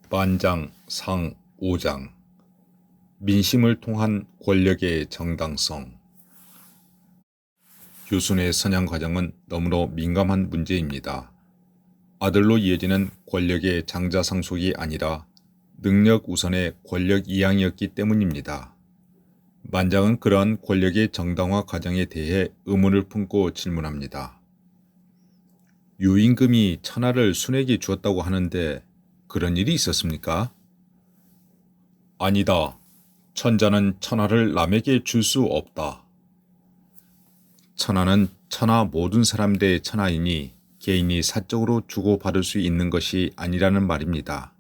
만장 상 5장 민심을 통한 권력의 정당성. 교순의 선양 과정은 너무나 민감한 문제입니다. 아들로 이어지는 권력의 장자상속이 아니라 능력 우선의 권력 이양이었기 때문입니다. 만장은 그러한 권력의 정당화 과정에 대해 의문을 품고 질문합니다. 유임금이 천하를 순에게 주었다고 하는데 그런 일이 있었습니까? 아니다. 천자는 천하를 남에게 줄 수 없다. 천하는 천하 모든 사람들의 천하이니 개인이 사적으로 주고받을 수 있는 것이 아니라는 말입니다.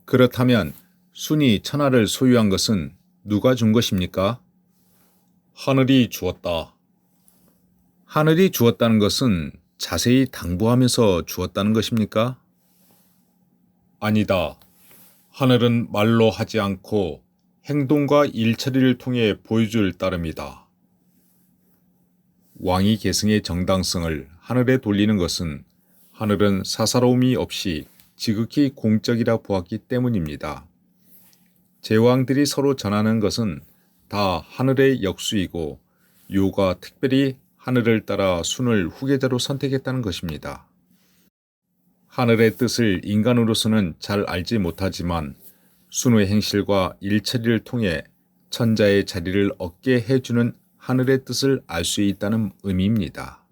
그렇다면 순이 천하를 소유한 것은 누가 준 것입니까? 하늘이 주었다. 하늘이 주었다는 것은 자세히 당부하면서 주었다는 것입니까? 아니다. 하늘은 말로 하지 않고 행동과 일처리를 통해 보여줄 따름이다. 왕위 계승의 정당성을 하늘에 돌리는 것은 하늘은 사사로움이 없이 지극히 공적이라 보았기 때문입니다. 제왕들이 서로 전하는 것은 다 하늘의 역수이고 요가 특별히 하늘을 따라 순을 후계자로 선택했다는 것입니다. 하늘의 뜻을 인간으로서는 잘 알지 못하지만 순의 행실과 일처리를 통해 천자의 자리를 얻게 해주는 하늘의 뜻을 알 수 있다는 의미입니다.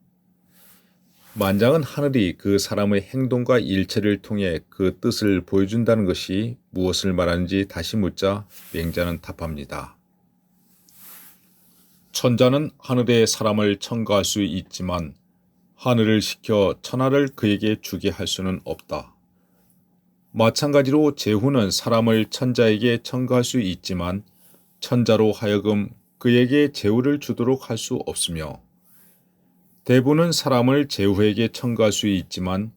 만장은 하늘이 그 사람의 행동과 일처리를 통해 그 뜻을 보여준다는 것이 무엇을 말하는지 다시 묻자 맹자는 답합니다. 천자는 하늘에 사람을 첨가할 수 있지만 하늘을 시켜 천하를 그에게 주게 할 수는 없다. 마찬가지로 제후는 사람을 천자에게 첨가할 수 있지만 천자로 하여금 그에게 제후를 주도록 할 수 없으며 대부는 사람을 제후에게 첨가할 수 있지만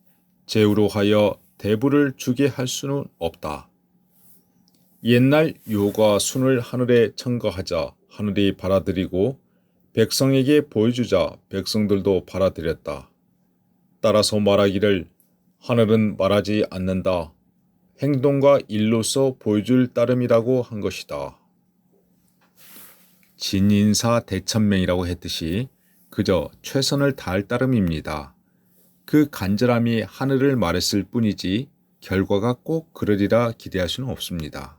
제후로 하여 대부를 주게 할 수는 없다. 옛날 요가 순을 하늘에 첨가하자 하늘이 받아들이고 백성에게 보여주자 백성들도 받아들였다. 따라서 말하기를 하늘은 말하지 않는다. 행동과 일로서 보여줄 따름이라고 한 것이다. 진인사 대천명이라고 했듯이 그저 최선을 다할 따름입니다. 그 간절함이 하늘을 말했을 뿐이지 결과가 꼭 그러리라 기대할 수는 없습니다.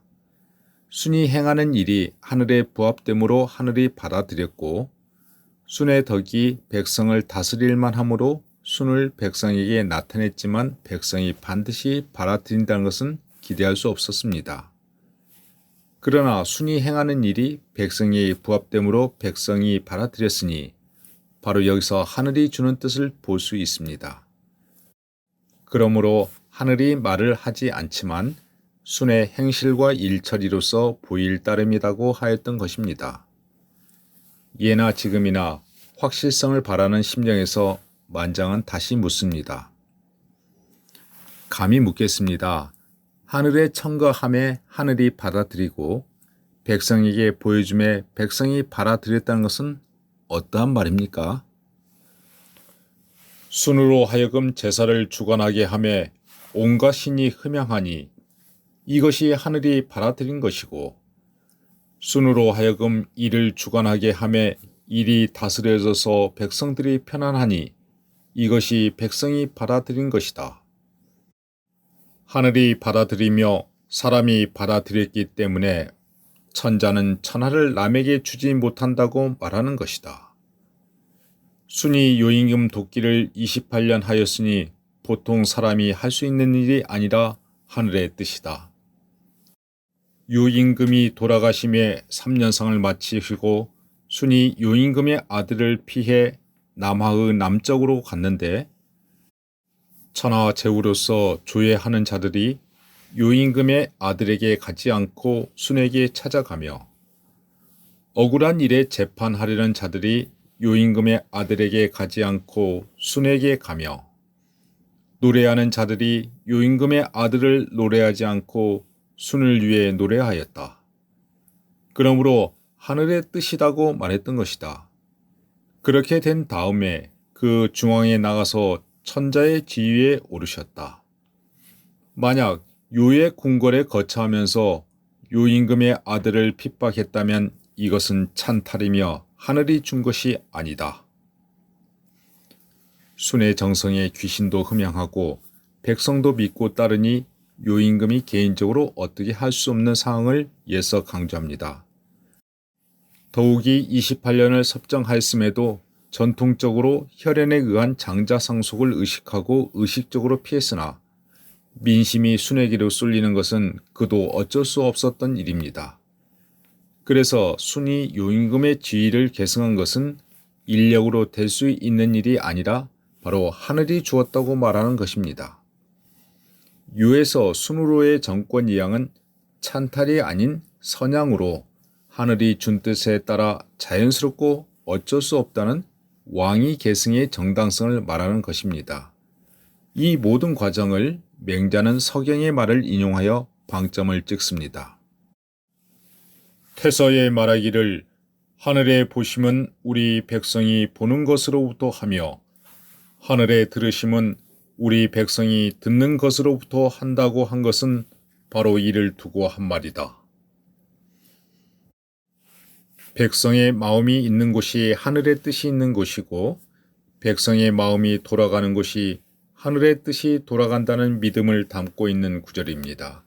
순이 행하는 일이 하늘에 부합됨으로 하늘이 받아들였고 순의 덕이 백성을 다스릴만 하므로 순을 백성에게 나타냈지만 백성이 반드시 받아들인다는 것은 기대할 수 없었습니다. 그러나 순이 행하는 일이 백성이 부합됨으로 백성이 받아들였으니 바로 여기서 하늘이 주는 뜻을 볼 수 있습니다. 그러므로 하늘이 말을 하지 않지만 순의 행실과 일처리로서 보일 따름이라고 하였던 것입니다. 예나 지금이나 확실성을 바라는 심령에서 만장은 다시 묻습니다. 감히 묻겠습니다. 하늘의 첨가함에 하늘이 받아들이고 백성에게 보여줌에 백성이 받아들였다는 것은 어떠한 말입니까? 순으로 하여금 제사를 주관하게 하매 온갖 신이 흠양하니 이것이 하늘이 받아들인 것이고 순으로 하여금 일을 주관하게 하매 일이 다스려져서 백성들이 편안하니 이것이 백성이 받아들인 것이다. 하늘이 받아들이며 사람이 받아들였기 때문에 천자는 천하를 남에게 주지 못한다고 말하는 것이다. 순이 요임금 돕기를 28년 하였으니 보통 사람이 할 수 있는 일이 아니라 하늘의 뜻이다. 요임금이 돌아가심에 3년상을 마치시고 순이 요임금의 아들을 피해 남하의 남쪽으로 갔는데 천하 제후로서 조회하는 자들이 요임금의 아들에게 가지 않고 순에게 찾아가며 억울한 일에 재판하려는 자들이 요임금의 아들에게 가지 않고 순에게 가며 노래하는 자들이 요임금의 아들을 노래하지 않고 순을 위해 노래하였다. 그러므로 하늘의 뜻이라고 말했던 것이다. 그렇게 된 다음에 그 중앙에 나가서 천자의 지위에 오르셨다. 만약 요의 궁궐에 거처하면서 요임금의 아들을 핍박했다면 이것은 찬탈이며 하늘이 준 것이 아니다. 순의 정성에 귀신도 흠양하고 백성도 믿고 따르니 요임금이 개인적으로 어떻게 할 수 없는 상황을 예서 강조합니다. 더욱이 28년을 섭정하였음에도 전통적으로 혈연에 의한 장자 상속을 의식하고 의식적으로 피했으나 민심이 순에게로 쏠리는 것은 그도 어쩔 수 없었던 일입니다. 그래서 순이 요임금의 지위를 계승한 것은 인력으로 될 수 있는 일이 아니라 바로 하늘이 주었다고 말하는 것입니다. 유에서 순으로의 정권 이양은 찬탈이 아닌 선양으로 하늘이 준 뜻에 따라 자연스럽고 어쩔 수 없다는 왕위 계승의 정당성을 말하는 것입니다. 이 모든 과정을 맹자는 서경의 말을 인용하여 방점을 찍습니다. 태서의 말하기를 하늘의 보심은 우리 백성이 보는 것으로부터 하며 하늘의 들으심은 우리 백성이 듣는 것으로부터 한다고 한 것은 바로 이를 두고 한 말이다. 백성의 마음이 있는 곳이 하늘의 뜻이 있는 곳이고 백성의 마음이 돌아가는 곳이 하늘의 뜻이 돌아간다는 믿음을 담고 있는 구절입니다.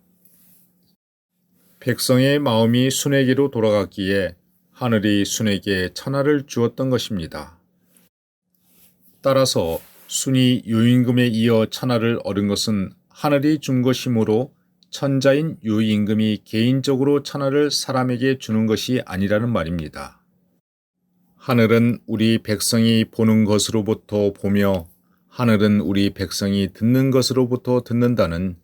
백성의 마음이 순에게로 돌아갔기에 하늘이 순에게 천하를 주었던 것입니다. 따라서 순이 요임금에 이어 천하를 얻은 것은 하늘이 준 것이므로 천자인 요임금이 개인적으로 천하를 사람에게 주는 것이 아니라는 말입니다. 하늘은 우리 백성이 보는 것으로부터 보며 하늘은 우리 백성이 듣는 것으로부터 듣는다는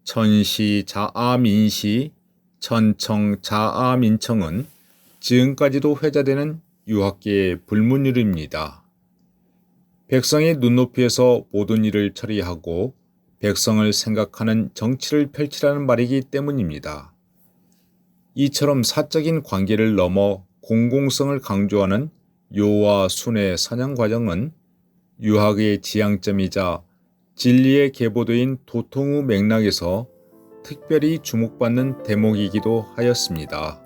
천시자아민시 천청자아민청은 지금까지도 회자되는 유학계의 불문율입니다. 백성의 눈높이에서 모든 일을 처리하고 백성을 생각하는 정치를 펼치라는 말이기 때문입니다. 이처럼 사적인 관계를 넘어 공공성을 강조하는 요와 순의 선양 과정은 유학의 지향점이자 진리의 계보도인 도통의 맥락에서 특별히 주목받는 대목이기도 하였습니다.